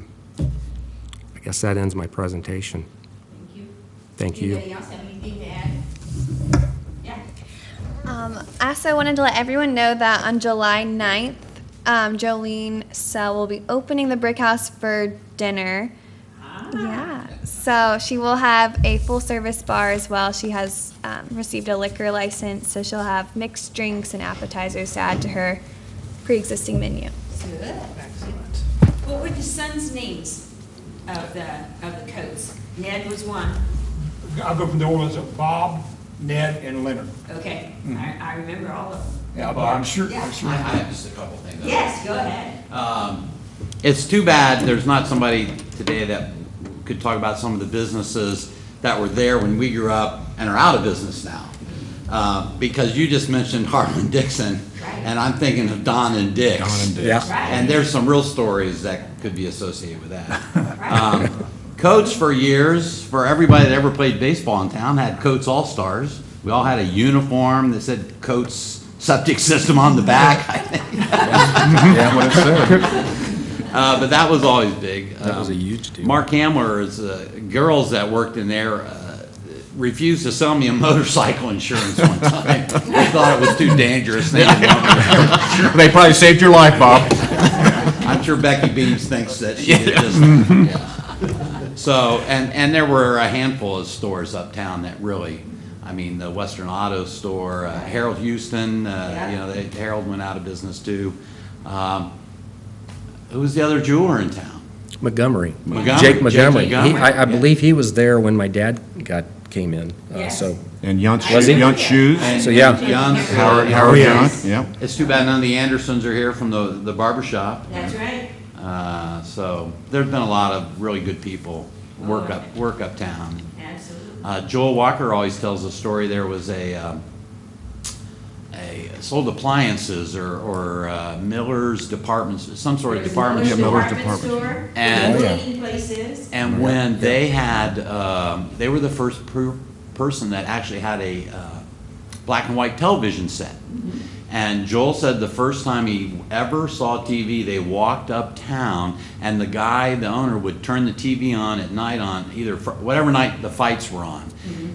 guess that ends my presentation. Thank you. Thank you. Anybody else have anything to add? Yeah. I also wanted to let everyone know that on July 9th, Jolene Sell will be opening the Brick House for dinner. Yeah, so she will have a full-service bar as well. She has received a liquor license, so she'll have mixed drinks and appetizers to add to her pre-existing menu. Good. Excellent. What were the sons' names of the Coates? Ned was one. I'll go from the oldest of Bob, Ned, and Leonard. Okay, I remember all of them. Yeah, but I'm sure. Yeah. I have just a couple things. Yes, go ahead. It's too bad there's not somebody today that could talk about some of the businesses that were there when we grew up and are out of business now. Because you just mentioned Harlan Dixon, and I'm thinking of Don and Dick's. Yeah. And there's some real stories that could be associated with that. Coates for years, for everybody that ever played baseball in town, had Coates All-Stars. We all had a uniform that said Coates Septic System on the back, I think. Yeah, what it said. But that was always big. That was a huge deal. Mark Hamler's girls that worked in there refused to sell me a motorcycle insurance one time. They thought it was too dangerous. They didn't want me. They probably saved your life, Bob. I'm sure Becky Beams thinks that she did this. Yeah. So, and there were a handful of stores uptown that really, I mean, the Western Auto Store, Harold Houston, Harold went out of business too. Who was the other jeweler in town? Montgomery. Montgomery. Jake Montgomery. Montgomery, I yeah. believe he was there when my dad came in. Yes. So And Yunt's Was he? Yunt's shoes. And So, yeah. Young's- Howard yeah. Yunt, yeah. It's too bad none of the Andersons are here from the barber shop. That's right. So there's been a lot of really good people work uptown. Absolutely. Joel Walker always tells a story. There was a sold appliances or Miller's departments, some sort of department. Yeah, Miller's department. Store, And- cleaning places. And when they had, they were the first person that actually had a black and white television set. And Joel said the first time he ever saw TV, they walked uptown, and the guy, the owner, would turn the TV on at night on either whatever night the fights were on.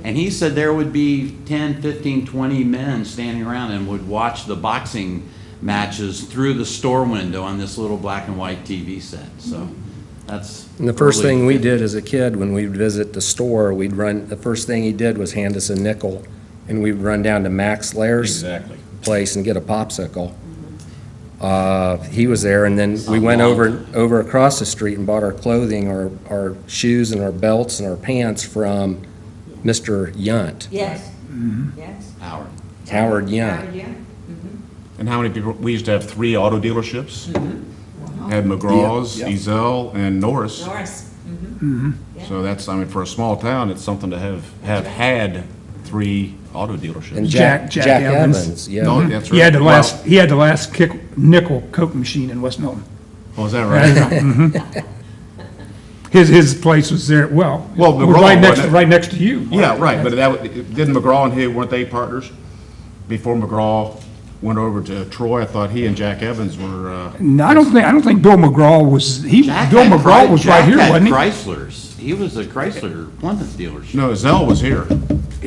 And he said there would be 10, 15, 20 men standing around and would watch the boxing matches through the store window on this little black and white TV set. So that's. And the first early thing we 50s. did as a kid, when we'd visit the store, the first thing he did was hand us a nickel, and we'd run down to Max Lair's place and get a popsicle. He was there, and then we went over across the street and bought our clothing, our shoes and our belts and our pants from Mr. Yunt, Yes. Yes. Howard. Howard Yunt. Howard, yeah. And how many people, we used to have 3 auto dealerships. Had McGraw's, Yeah. Ezel, and Norris. Norris. So that's, I mean, for a small town, it's something to have had 3 auto And dealerships. Jack Jack Evans. Evans, yeah. No, that's right. He had the last nickel Coke machine in West Milton. Oh, is that right? His place was there, well, McGraw right next to you. Yeah, right, but didn't McGraw and he, weren't they partners? Before McGraw went over to Troy, I thought he and Jack Evans were, No, I don't think Bill McGraw was, Jack Bill had McGraw was right Jack here, had wasn't he? Chrysler's. He was a Chrysler Plymouth dealership. no, Zell was here.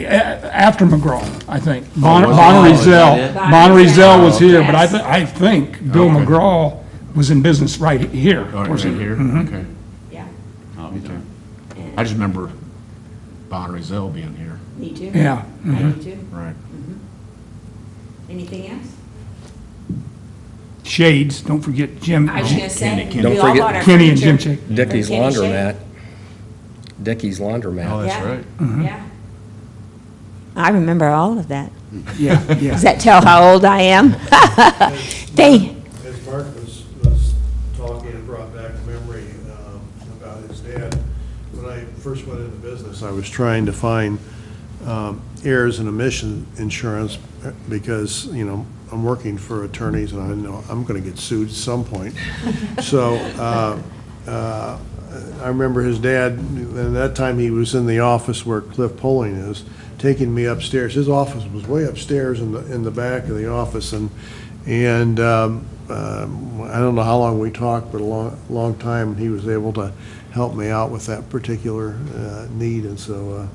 After McGraw, I think. was he? Bonnery Oh, is Zell. that it? Bonnery Zell was here, but Yes. I think Bill Okay. McGraw was in business right here. Oh, right here, okay. Yeah. Oh, Okay. I just remember Bonnery Zell being here, Me too. Yeah. I do too. right. Anything else? Shades, don't forget Jim, I was gonna say, Kenny. we Don't all forget bought our Kenny and Jim furniture. Shade. Dickey's Kenny Shade. Laundromat. Dickey's Laundromat. Oh, that's Yeah. right. Yeah. I remember all of that. Yeah, yeah. Does that tell how old I am? They, As Mark was talking, it brought back a memory about his dad. When I first went into business, I was trying to find errors and omission insurance because, you know, I'm working for attorneys and I know I'm going to get sued at some point. So I remember his dad, and that time he was in the office where Cliff Polling is, taking me upstairs. His office was way upstairs in the back of the office, and I don't know how long we talked, but a long time, and he was able to help me out with that particular need, and so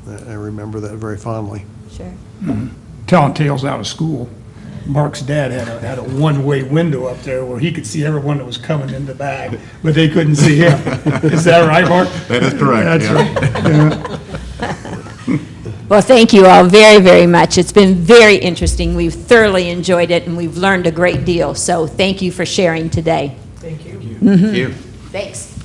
I remember that very fondly. Sure. Telling tales out of school. Mark's dad had a one-way window up there where he could see everyone that was coming in the bag, but they couldn't see him. Is that right, Mark? That is correct, That's yeah. right. Well, thank you all very, very much. It's been very interesting. We've thoroughly enjoyed it, and we've learned a great deal. So thank you for sharing today. Thank you. Thanks.